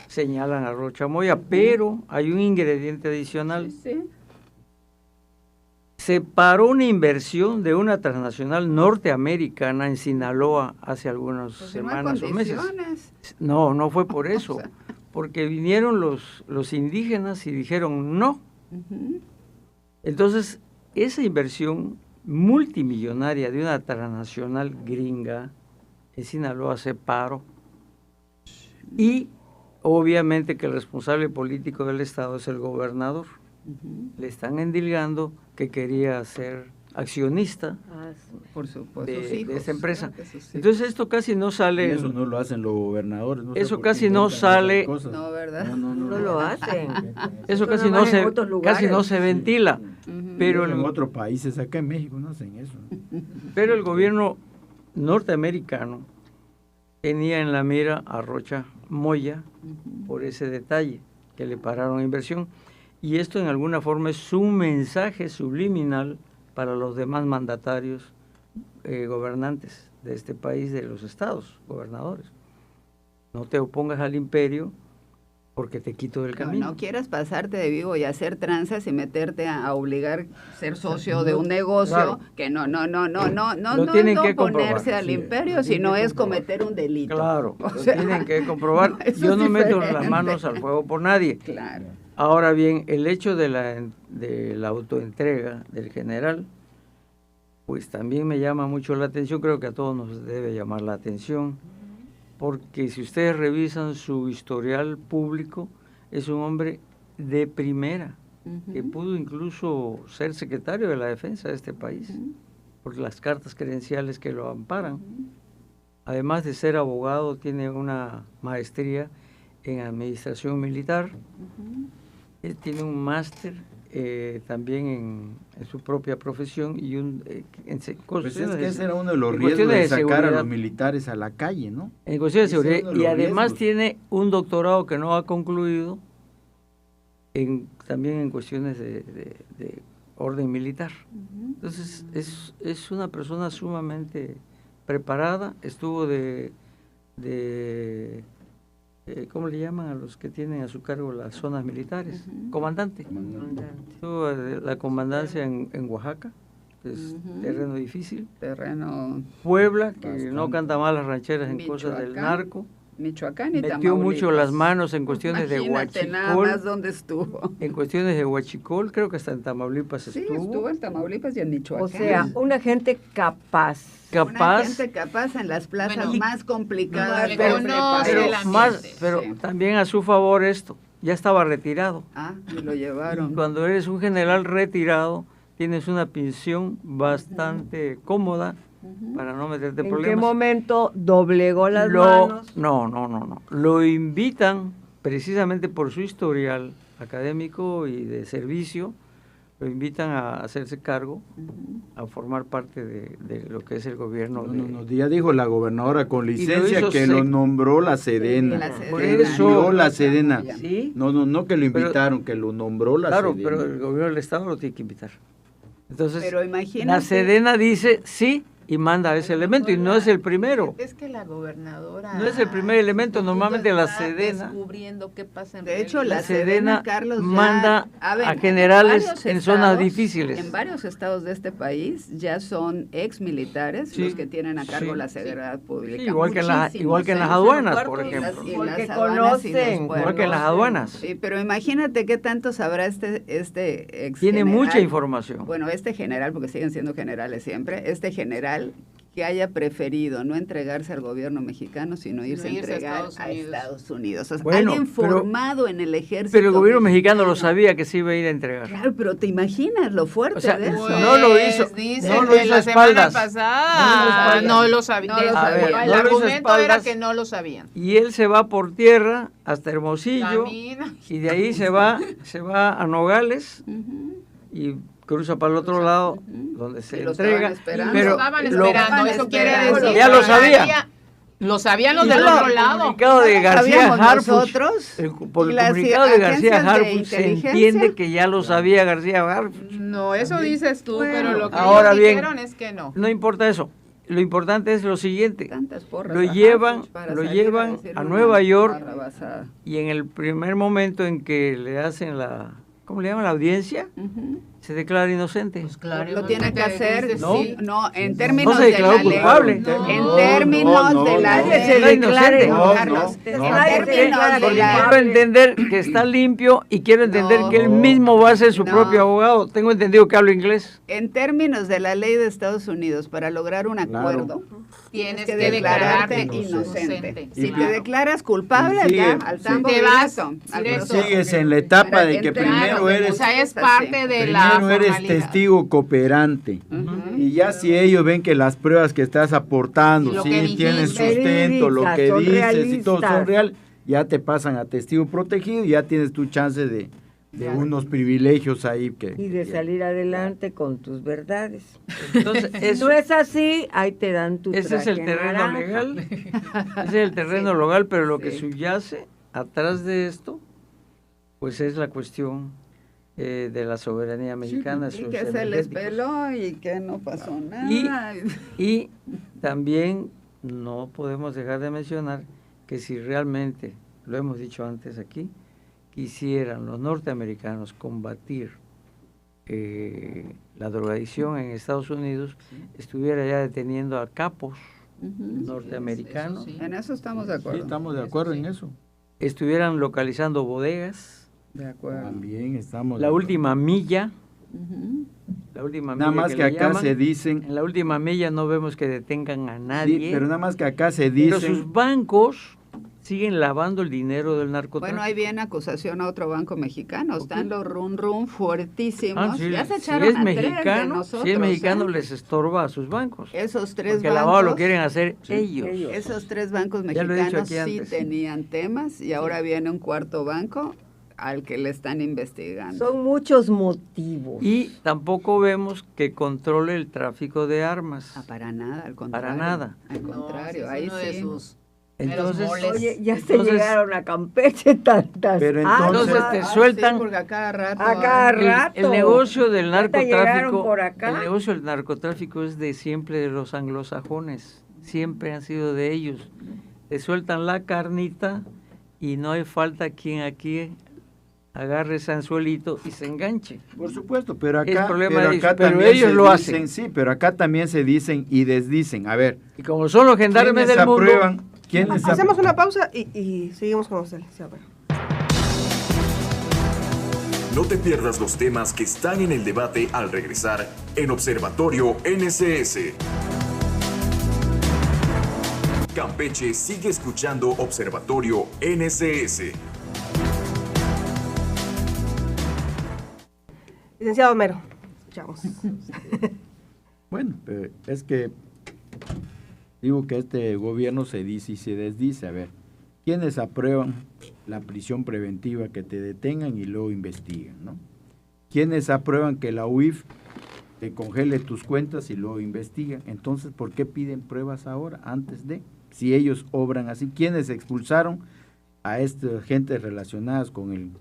señalan a Rocha Moya, pero hay un ingrediente adicional. Sí. Se paró una inversión de una transnacional norteamericana en Sinaloa hace algunas Pues si no hay semanas o meses. condiciones. No fue por eso, O sea. porque vinieron los indígenas y dijeron no. Ujú. Entonces, esa inversión multimillonaria de una transnacional gringa en Sinaloa se paró. Y obviamente que el responsable político del estado es el gobernador. Le están endilgando que quería ser accionista Por supuesto. de esa empresa. Claro que sus hijos. Entonces esto casi no Y sale, eso no lo hacen los gobernadores. No sé Eso por qué casi no inventan sale- esas cosas. No, ¿verdad? No lo hacen. eso Eso casi nada no más en se, otros lugares. casi no se ventila, Ujú. pero en el, otros países, acá en México no hacen eso. pero el gobierno norteamericano tenía en la mira a Rocha Moya por ese detalle, que le pararon inversión. Y esto en alguna forma es un mensaje subliminal para los demás mandatarios gobernantes de este país, de los estados, gobernadores. No te opongas al imperio, porque te quito del No, camino. no quieras pasarte de vivo y hacer tranzas y meterte a obligar a ser socio de un negocio, Claro. que no tienen que oponerse comprobar, al sí, imperio, lo tienen sino que es comprobar. cometer un delito. Claro, O lo sea, tienen que comprobar. eso Yo es no meto las diferente. manos al fuego por nadie. Claro. Ahora bien, el hecho de la autoentrega del general, pues también me llama mucho la atención, creo que a todos nos debe llamar la atención, porque si ustedes revisan su historial público, es un hombre de primera, que pudo incluso ser secretario de la defensa de este país, por las cartas credenciales que lo amparan. Además de ser abogado, tiene una maestría en administración militar. Él tiene un máster también en su propia profesión y Pues es que ese era uno de los en riesgos cuestiones de de sacar a seguridad. los militares a la calle, ¿no? En cuestiones de Ese es seguridad. uno de Y los además riesgos. tiene un doctorado que no ha concluido también en cuestiones de orden militar. Entonces es una persona sumamente preparada. Estuvo ¿cómo le llaman a los que tienen a su cargo las zonas militares? Comandante. Estuvo de la comandancia en Oaxaca, que es terreno difícil. Terreno Puebla, que Bastante. no canta mal las rancheras en cosas del Michoacán. narco. Michoacán y Metió Tamaulipas. mucho las manos en cuestiones de Imagínate nada huachicol. más dónde estuvo. En cuestiones de huachicol, creo que hasta en Tamaulipas Sí, estuvo. estuvo en Tamaulipas y en Michoacán. O sea, una gente capaz. Una Capaz, gente capaz en las plazas Bueno, más complicadas que de este conoce pero, el país. ambiente. pero Sí. también a su favor esto, ya estaba retirado. Ah, y lo Y llevaron. cuando eres un general retirado, tienes una pensión bastante cómoda para no meterte ¿En problemas. qué momento doblegó las No. manos? No. Lo invitan, precisamente por su historial académico y de servicio, lo invitan a hacerse cargo, a formar parte de lo que es el gobierno. Ya dijo la gobernadora con licencia hizo que lo nombró la Sedena. La Sedena. Por Que lo eso- envió la Sedena. ¿Sí? No que lo invitaron, que lo nombró la Claro, Sedena. pero el gobierno del Estado lo tiene que invitar. Entonces, Pero imagínate. la Sedena dice sí y manda ese elemento, y no es el primero. Es que la gobernadora... No es el primer elemento, normalmente la está Sedena... descubriendo qué pasa en De hecho, realidad. la Sedena Sedena, Carlos, ya manda ha ven- a generales varios en zonas estados- difíciles. En varios estados de este país ya son ex militares Sí, los que tienen a cargo sí, la seguridad pública. Sí, igual que en las Muchísimos, aduanas, Puertos por y ejemplo. Y Porque las aduanas y los conocen, Igual que en las puertos. aduanas. Sí, pero imagínate qué tanto sabrá este ex Tiene general. mucha información. Bueno, este general, porque siguen siendo generales siempre, este general que haya preferido no entregarse al gobierno mexicano, sino irse a irse a entregar Estados a Unidos. Estados Unidos. O sea, Bueno, alguien pero- formado en el ejército. Pero el gobierno mexicano lo sabía que se iba a ir a entregar. Claro, pero te imaginas lo fuerte O sea, de eso. Pues, no lo hizo- dicen no lo que hizo la a espaldas. semana No lo hizo a pasada espaldas. no lo sabían. No lo sabían. El no lo hizo a argumento era espaldas. que no lo sabían. Y él se va por tierra hasta Hermosillo, Camina. y de ahí se va a Nogales y cruza para el otro lado, donde se Y lo entrega. estaban esperando. Pero Lo estaban lo- esperando, eso quiere esperando. decir. Ya lo que sabía. había- Lo sabían los Y del por otro el lado. comunicado de García sabíamos Harfuch, nosotros, por y el las comunicado de García agencias de Harfuch se inteligencia. entiende que ya lo sabía García Harfuch. No, eso dices tú, Bueno, pero lo que ahora ellos bien, dijeron es que no. No importa eso. Lo importante es lo siguiente. Tantas porras Lo a llevan- Harfuch para lo salir llevan decir a una Nueva York. barrabasada. Y en el primer momento en que le hacen ¿cómo le llaman? La audiencia, Ujú. se declara inocente. Pues claro, Lo tiene que hacer, ¿no? sí, no, en términos No se de declaró la ley. culpable. No. En términos No, de la no. ley. Se declare. No, Carlos, no, en no. Nadie se términos declara de Porque la quiero entender que está limpio y quiero entender No. que él mismo va a ser su No. propio abogado. Tengo entendido que hablo inglés. En términos de la ley de Estados Unidos, para lograr un Claro. acuerdo, Tienes que que declararte declararte inocente. Y Si tú- te declaras culpable, y sigue, ya, al sí. tambo Te vas directo, al directo. proceso. Sigues en la etapa Pero de que en primero términos de- eres, O sea, es así. parte de la primero eres formalidad. testigo cooperante. Ujú. Y ya si ellos ven que las pruebas que estás aportando, Y lo sí que tienen dijiste. sustento, lo que Son dices y todo son realistas. real, ya te pasan a testigo protegido y ya tienes tu chance de Claro. unos privilegios ahí que... Y de salir adelante con tus verdades. Entonces, Si eso, no es así, ahí te dan tu ese es el traje terreno naranja. legal. Ese es el terreno legal, pero lo que subyace atrás de esto, pues es la cuestión de la soberanía mexicana. Y sus que se les energéticos. peló y que no pasó nada. Y también no podemos dejar de mencionar que si realmente, lo hemos dicho antes aquí, quisieran los norteamericanos combatir la drogadicción en Estados Unidos, estuviera ya deteniendo a capos norteamericanos. Sí. En eso estamos de acuerdo. Sí, estamos de acuerdo en eso. Estuvieran localizando bodegas. De acuerdo. También estamos. La de última milla. Ujú. La última Nada milla más que le acá llaman. se dicen. En la última milla no vemos que detengan a nadie. Sí, pero nada más que acá se Pero dicen. sus bancos siguen lavando el dinero del narcotráfico. Bueno, ahí viene acusación a otro banco mexicano. Están los run fuertísimos. Sí, Ya se si echaron es a tres de mexicano, nosotros, si es mexicano ¿eh? les estorba a sus bancos. Esos tres Porque el lavado lo bancos, quieren hacer ellos. esos tres bancos Ya lo he dicho mexicanos aquí sí antes. tenían temas y ahora viene un cuarto banco al que le están investigando. Son muchos motivos. Y tampoco vemos que controle el tráfico de armas. Para nada, al contrario. Para nada. Al No, contrario, sí, es ahí uno de sí. sus Entonces, meros moles. Oye, ya se Entonces- llegaron a Campeche tantas. Pero entonces armas. te sueltan- Sí, porque a cada rato. A cada hay- rato. el negocio del Ahorita llegaron narcotráfico, por acá. el negocio del narcotráfico es de siempre de los anglosajones, siempre han sido de ellos. Te sueltan la carnita y no hay falta quien aquí agarre ese anzuelito y se enganche. Por supuesto, pero Es acá, problema pero de ellos, acá pero también ellos se lo dicen, hacen. sí, pero acá también se dicen y desdicen. A ver, Y como son los gendarmes ¿quiénes del mundo, aprueban? ¿Quiénes Hacemos una pausa y seguimos con usted. Sí, bueno. No te pierdas los temas que están en el debate al regresar en Observatorio NSS. Campeche sigue escuchando Observatorio NSS. Licenciado Homero, escuchamos. Bueno, es que digo que este gobierno se dice y se desdice. A ver, ¿quiénes aprueban la prisión preventiva, que te detengan y luego investigan, ¿no? ¿Quiénes aprueban que la UIF te congele tus cuentas y luego investigan? Entonces, ¿por qué piden pruebas ahora, antes de? Si ellos obran así, ¿quiénes expulsaron a estas gentes relacionadas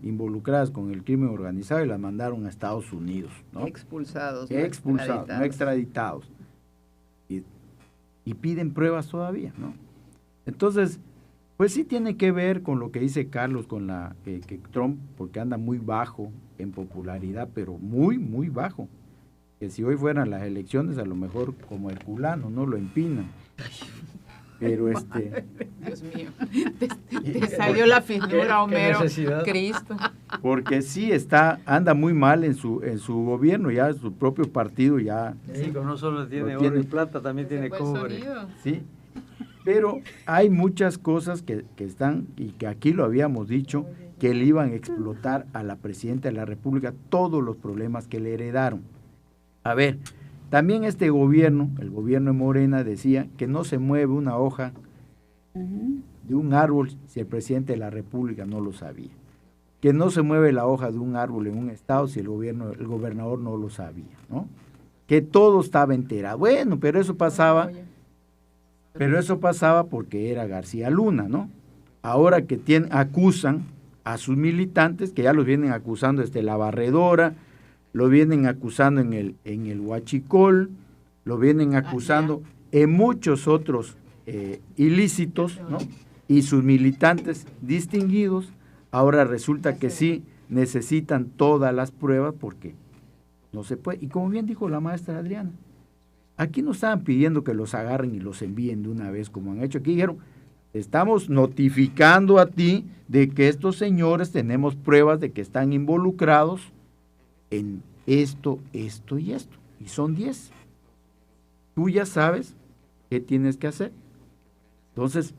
involucradas con el crimen organizado y las mandaron a Estados Unidos, ¿no? Expulsados. no Expulsados, no extraditados. Y piden pruebas todavía, ¿no? Entonces, pues sí tiene que ver con lo que dice Carlos, con que Trump, porque anda muy bajo en popularidad, pero muy, muy bajo. Que si hoy fueran las elecciones, a lo mejor como Herculano, ¿no? Lo empinan. Pero Dios mío, te salió la finura, Homero. necesidad? Cristo. porque sí anda muy mal en su gobierno, ya su propio partido ya. México no solo tiene Lo tiene. oro y plata, también tiene Se fue el cobre. sonido. Sí, pero hay muchas cosas que están, y que aquí lo habíamos dicho, que le iban a explotar a la presidenta de la República todos los problemas que le heredaron. A ver, también este gobierno, el gobierno de Morena, decía que no se mueve una hoja de un árbol si el presidente de la República no lo sabía. Que no se mueve la hoja de un árbol en un estado si el gobernador no lo sabía, ¿no? Que todo estaba enterado. Bueno, pero eso pasaba porque era García Luna, ¿no? Ahora que acusan a sus militantes, que ya los vienen acusando desde la barredora, lo vienen acusando en el huachicol, lo vienen acusando en muchos otros ilícitos, ¿no? Y sus militantes distinguidos, ahora resulta que sí necesitan todas las pruebas porque no se puede. Y como bien dijo la maestra Adriana, aquí no estaban pidiendo que los agarren y los envíen de una vez como han hecho. Aquí dijeron, estamos notificando a ti de que estos señores tenemos pruebas de que están involucrados en esto, esto y esto. Y son 10. Tú ya sabes qué tienes que hacer. Entonces,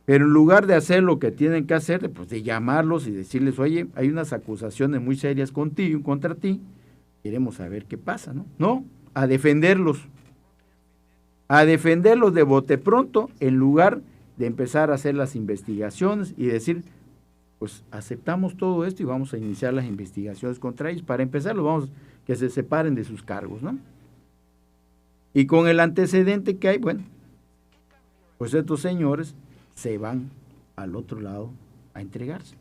pero en lugar de hacer lo que tienen que hacer, pues de llamarlos y decirles, oye, hay unas acusaciones muy serias contra ti, queremos saber qué pasa, ¿no? No, a defenderlos de bote pronto, en lugar de empezar a hacer las investigaciones y decir, pues aceptamos todo esto y vamos a iniciar las investigaciones contra ellos. Para empezar, vamos que se separen de sus cargos, ¿no? Y con el antecedente que hay, bueno, pues estos señores se van al otro lado a entregarse.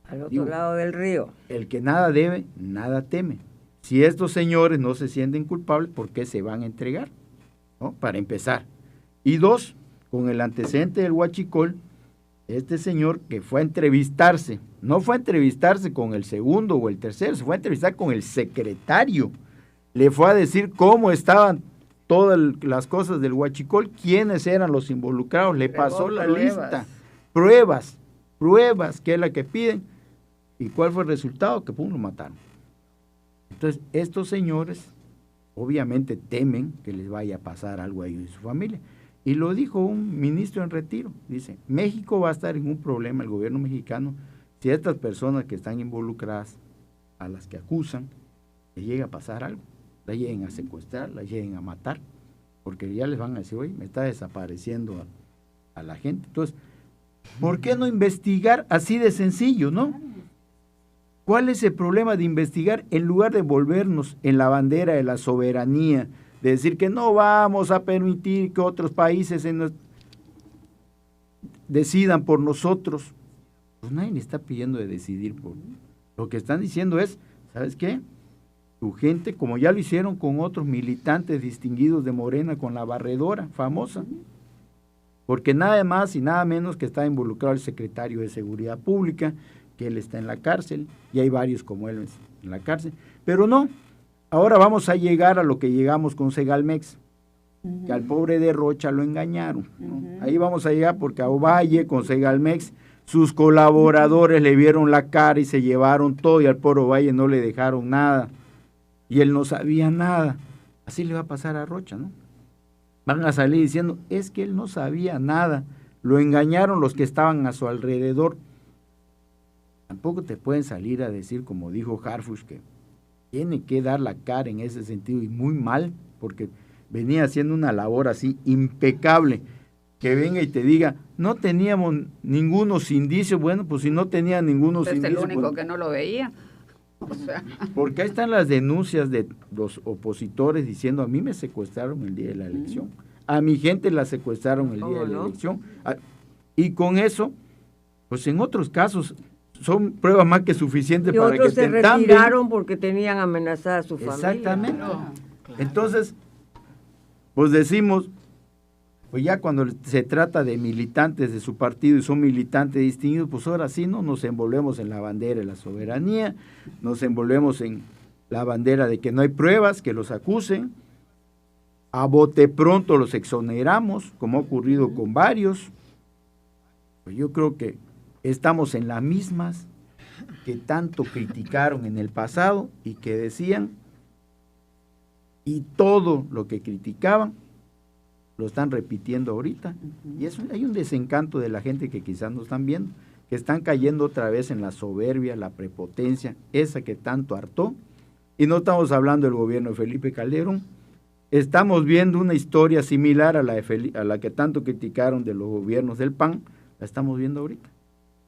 Al otro lado del río. El que nada debe, nada teme. Si estos señores no se sienten culpables, ¿por qué se van a entregar? ¿No? Para empezar. Y 2, con el antecedente del huachicol, este señor que fue a entrevistarse, no fue a entrevistarse con el segundo o el tercero, se fue a entrevistar con el secretario, le fue a decir cómo estaban todas las cosas del huachicol, quiénes eran los involucrados, le pasó la lista, pruebas, que es la que piden, y cuál fue el resultado, que pum, lo mataron. Entonces, estos señores obviamente temen que les vaya a pasar algo a ellos y su familia. Y lo dijo un ministro en retiro, dice, México va a estar en un problema, el gobierno mexicano, si a estas personas que están involucradas, a las que acusan, les llega a pasar algo, la lleguen a secuestrar, la lleguen a matar, porque ya les van a decir, oye, me está desapareciendo a la gente. Entonces, ¿por qué no investigar así de sencillo, no? ¿Cuál es el problema de investigar en lugar de volvernos en la bandera de la soberanía, de decir que no vamos a permitir que otros países decidan por nosotros? Pues nadie le está pidiendo de decidir por. Lo que están diciendo es, ¿sabes qué? Tu gente, como ya lo hicieron con otros militantes distinguidos de Morena, con la barredora famosa, porque nada más y nada menos que está involucrado el secretario de Seguridad Pública, que él está en la cárcel, y hay varios como él en la cárcel, pero no, ahora vamos a llegar a lo que llegamos con Segalmex, que al pobre de Rocha lo engañaron, ¿no? Ahí vamos a llegar porque a Ovalle con Segalmex, sus colaboradores le vieron la cara y se llevaron todo, y al pobre Ovalle no le dejaron nada, y él no sabía nada. Así le va a pasar a Rocha, ¿no? Van a salir diciendo, es que él no sabía nada, lo engañaron los que estaban a su alrededor. Tampoco te pueden salir a decir, como dijo Harfuch, que tiene que dar la cara en ese sentido, y muy mal, porque venía haciendo una labor así impecable, que venga y te diga, no teníamos ningunos indicios. Bueno, pues si no tenía ningunos indicios. Es el único pues, que no lo veía. O sea. Porque ahí están las denuncias de los opositores diciendo, a mí me secuestraron el día de la elección, a mi gente la secuestraron el día de la elección, y con eso, pues en otros casos, son pruebas más que suficientes para que te entambien. Otros se retiraron porque tenían amenazada a su familia. Exactamente. Entonces, pues decimos, pues ya cuando se trata de militantes de su partido y son militantes distinguidos, pues ahora sí no nos envolvemos en la bandera de la soberanía, nos envolvemos en la bandera de que no hay pruebas, que los acusen, a bote pronto los exoneramos, como ha ocurrido con varios. Pues yo creo que estamos en las mismas que tanto criticaron en el pasado y que decían, y todo lo que criticaban lo están repitiendo ahorita, y eso, hay un desencanto de la gente que quizás no están viendo, que están cayendo otra vez en la soberbia, la prepotencia, esa que tanto hartó, y no estamos hablando del gobierno de Felipe Calderón, estamos viendo una historia similar a la que tanto criticaron de los gobiernos del PAN, la estamos viendo ahorita,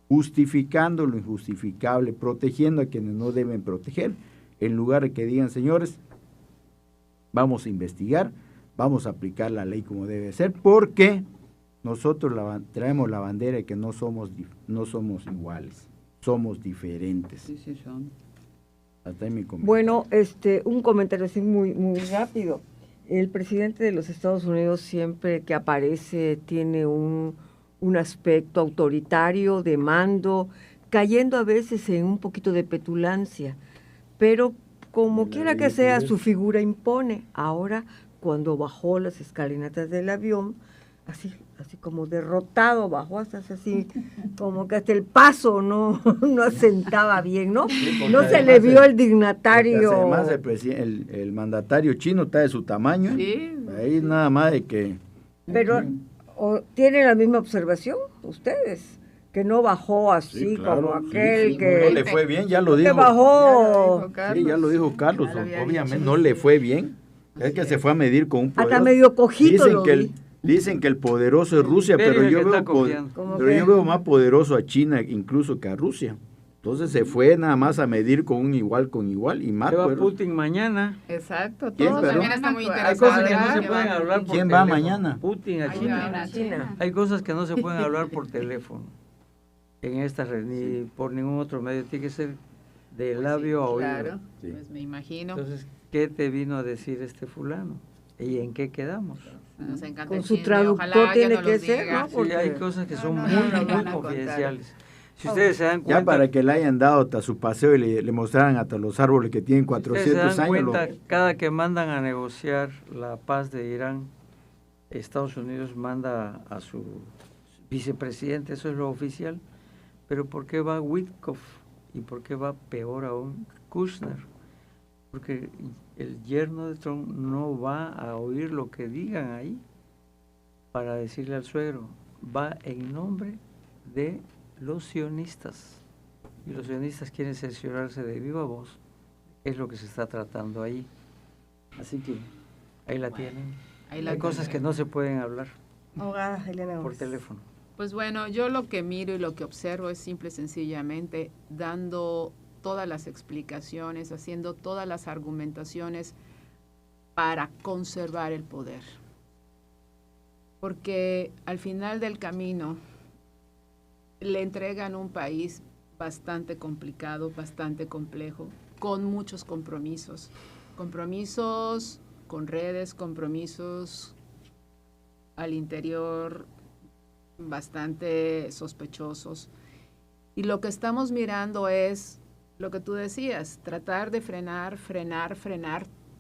justificando lo injustificable, protegiendo a quienes no deben proteger, en lugar de que digan, señores, vamos a investigar, vamos a aplicar la ley como debe ser, porque nosotros traemos la bandera de que no somos iguales, somos diferentes. Sí, sí son. Hasta ahí mi comentario. Bueno, un comentario así muy, muy rápido. El presidente de los Estados Unidos siempre que aparece tiene un aspecto autoritario, de mando, cayendo a veces en un poquito de petulancia, pero como quiera que sea, su figura impone. Ahora, cuando bajó las escalinatas del avión, así como derrotado, bajó hasta así, como que hasta el paso no asentaba bien, ¿no? Sí, no se le vio el dignatario. Además, el mandatario chino está de su tamaño. Sí. Ahí nada más de que... Pero, ¿tienen la misma observación ustedes? Que no bajó así, sí, claro, como aquel que... No le fue bien, ya lo dijo. Que bajó. Ya lo dijo Carlos, obviamente no le fue bien. Es que se fue a medir con un poderoso. Hasta medio cojito Dicen que el poderoso es Rusia, pero yo veo más poderoso a China incluso que a Rusia. Entonces se fue nada más a medir con un igual con igual y más. Se va Putin mañana. Exacto. Todos también están muy interesados. Hay cosas que no se pueden hablar por ¿Quién teléfono. va mañana? Putin a China. Hay cosas que no se pueden hablar por teléfono. En esta red, ni por ningún otro medio. Tiene que ser de labio a oído. Claro. Pues me imagino. Entonces, ¿qué te vino a decir este fulano? ¿Y en qué quedamos? Nos encanta Con el su chisme, traductor ojalá tiene nos que los ser, diga. ¿no? Sí, Porque- hay cosas que son no, muy, no nos muy van a confidenciales. Si ustedes se dan Ya cuenta, para que le hayan dado hasta su paseo y le mostraran hasta los árboles que tienen si ustedes 400 se dan años. cuenta, cada que mandan a negociar la paz de Irán, Estados Unidos manda a su vicepresidente, eso es lo oficial, pero ¿por qué va Witkoff? ¿Y por qué va peor aún Kushner? Porque el yerno de Trump no va a oír lo que digan ahí para decirle al suegro, va en nombre de los sionistas. Y los sionistas quieren cerciorarse de viva voz, es lo que se está tratando ahí. Así que ahí la tienen. Ahí la Hay cosas que no se pueden hablar Abogada Elena por Gómez. teléfono. Pues bueno, yo lo que miro y lo que observo es simple y sencillamente dando todas las explicaciones, haciendo todas las argumentaciones para conservar el poder. Porque al final del camino le entregan un país bastante complicado, bastante complejo, con muchos compromisos. Compromisos con redes, compromisos al interior bastante sospechosos. Y lo que estamos mirando es lo que tú decías, tratar de frenar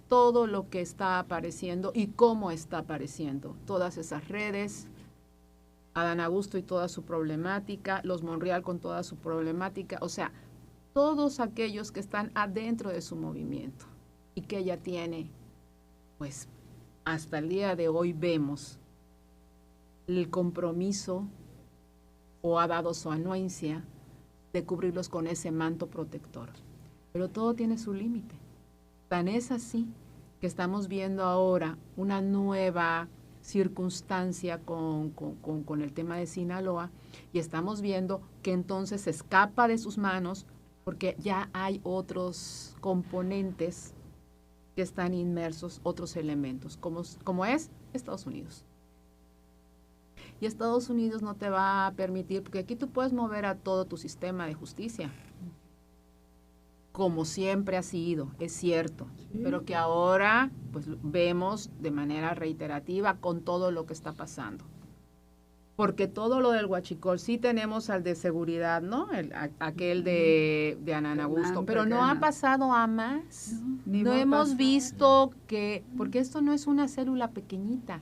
todo lo que está apareciendo y cómo está apareciendo. Todas esas redes, Adán Augusto y toda su problemática, los Monreal con toda su problemática, o sea, todos aquellos que están adentro de su movimiento y que ella tiene, pues hasta el día de hoy vemos el compromiso o ha dado su anuencia de cubrirlos con ese manto protector. Pero todo tiene su límite. Tan es así que estamos viendo ahora una nueva circunstancia con el tema de Sinaloa y estamos viendo que entonces se escapa de sus manos porque ya hay otros componentes que están inmersos, otros elementos, como es Estados Unidos. Y Estados Unidos no te va a permitir, porque aquí tú puedes mover a todo tu sistema de justicia, como siempre ha sido, es cierto, pero que ahora pues vemos de manera reiterativa con todo lo que está pasando. Porque todo lo del huachicol, sí tenemos al de seguridad, ¿no? Aquel de Adán Augusto, pero no ha pasado a más. No hemos visto que, porque esto no es una célula pequeñita,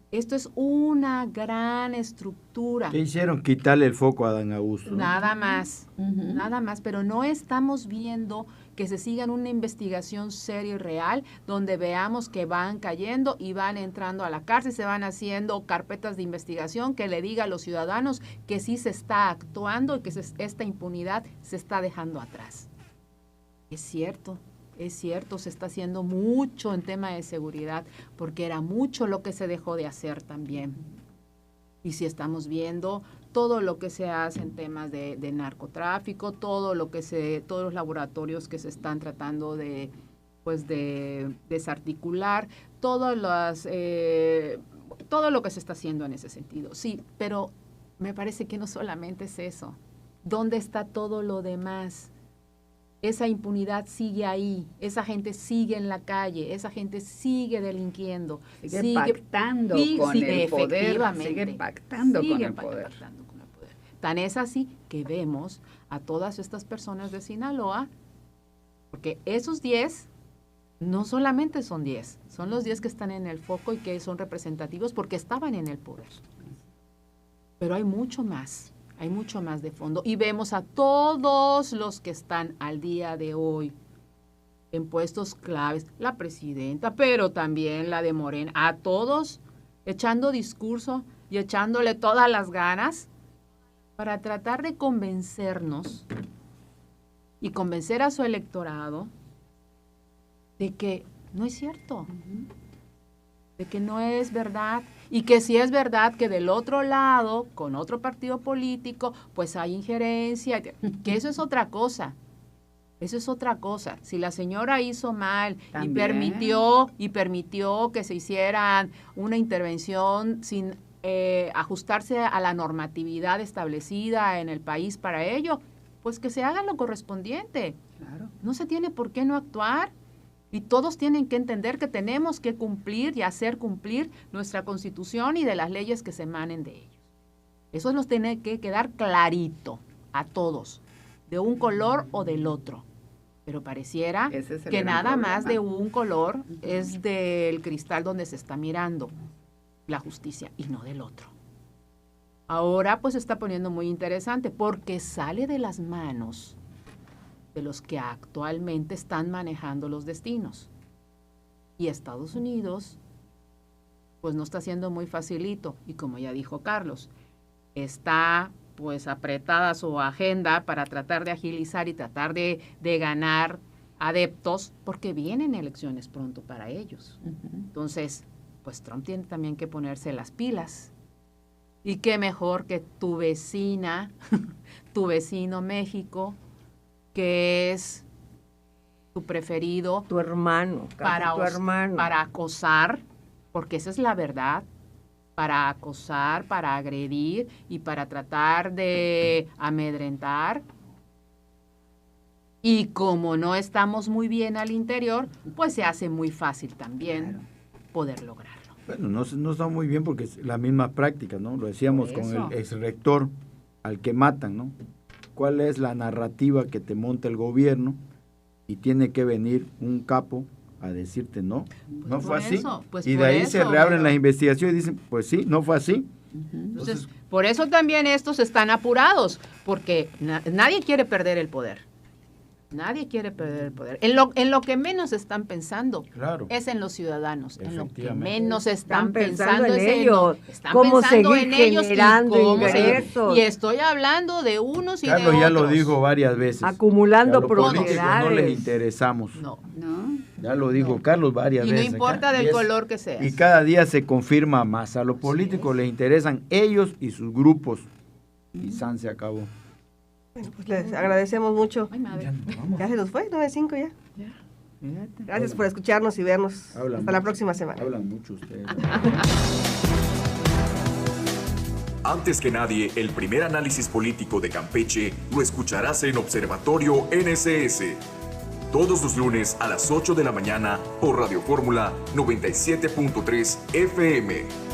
esto es una gran estructura. ¿Qué hicieron? Quitarle el foco a Adán Augusto, ¿no? Nada más, nada más, pero no estamos viendo que se siga una investigación seria y real, donde veamos que van cayendo y van entrando a la cárcel, se van haciendo carpetas de investigación que le diga a los ciudadanos que sí se está actuando y que esta impunidad se está dejando atrás. Es cierto, se está haciendo mucho en tema de seguridad, porque era mucho lo que se dejó de hacer también. Y si estamos viendo todo lo que se hace en temas de narcotráfico, todos los laboratorios que se están tratando de desarticular, todo lo que se está haciendo en ese sentido. Sí, pero me parece que no solamente es eso. ¿Dónde está todo lo demás? Esa impunidad sigue ahí, esa gente sigue en la calle, esa gente sigue delinquiendo. Sigue pactando con el poder. Sigue pactando con el poder. Tan es así que vemos a todas estas personas de Sinaloa, porque esos 10 no solamente son 10, son los 10 que están en el foco y que son representativos porque estaban en el poder. Pero hay mucho más de fondo. Y vemos a todos los que están al día de hoy en puestos claves, la presidenta, pero también la de Morena, a todos echando discurso y echándole todas las ganas para tratar de convencernos y convencer a su electorado de que no es cierto, de que no es verdad, y que si es verdad que del otro lado, con otro partido político, pues hay injerencia, que eso es otra cosa. Eso es otra cosa. Si la señora hizo mal y permitió que se hicieran una intervención sin ajustarse a la normatividad establecida en el país para ello, pues que se haga lo correspondiente. Claro. No se tiene por qué no actuar. Y todos tienen que entender que tenemos que cumplir y hacer cumplir nuestra Constitución y de las leyes que se emanen de ellos. Eso nos tiene que quedar clarito a todos, de un color o del otro. Pero pareciera que nada más de un color es del cristal donde se está mirando la justicia y no del otro. Ahora pues se está poniendo muy interesante porque sale de las manos de los que actualmente están manejando los destinos. Y Estados Unidos pues no está siendo muy facilito y como ya dijo Carlos, está pues apretada su agenda para tratar de agilizar y tratar de ganar adeptos porque vienen elecciones pronto para ellos. Entonces, pues Trump tiene también que ponerse las pilas. Y qué mejor que tu vecina, tu vecino México, que es tu preferido. Tu hermano, tu hermano. Para acosar, porque esa es la verdad, para acosar, para agredir y para tratar de amedrentar. Y como no estamos muy bien al interior, pues se hace muy fácil también poder lograrlo. Bueno, no está muy bien porque es la misma práctica, ¿no? Lo decíamos con el exrector al que matan, ¿no? ¿Cuál es la narrativa que te monta el gobierno? Y tiene que venir un capo a decirte no, pues no fue así. Y de ahí se reabren las investigaciones y dicen, pues sí, no fue así. Entonces, por eso también estos están apurados, porque nadie quiere perder el poder. Nadie quiere perder el poder. En lo que menos están pensando es en los ciudadanos. En lo que menos están pensando en es ellos. Están cómo pensando seguir en ellos generando y cómo ingresos. Y estoy hablando de unos y Carlos de otros. ya lo dijo varias veces. Acumulando a los políticos propiedades. no les interesamos. No. Ya lo dijo Carlos varias y veces. Y no importa del color que sea. Y cada día se confirma más. A los políticos les interesan ellos y sus grupos. Y San se acabó. Bueno, pues les agradecemos mucho. Ay, madre. Ya se nos fue, 9:05 ya. Gracias por escucharnos y vernos. Hasta la próxima semana. Hablan mucho ustedes. Antes que nadie, el primer análisis político de Campeche lo escucharás en Observatorio NSS. Todos los lunes a las 8 de la mañana por Radio Fórmula 97.3 FM.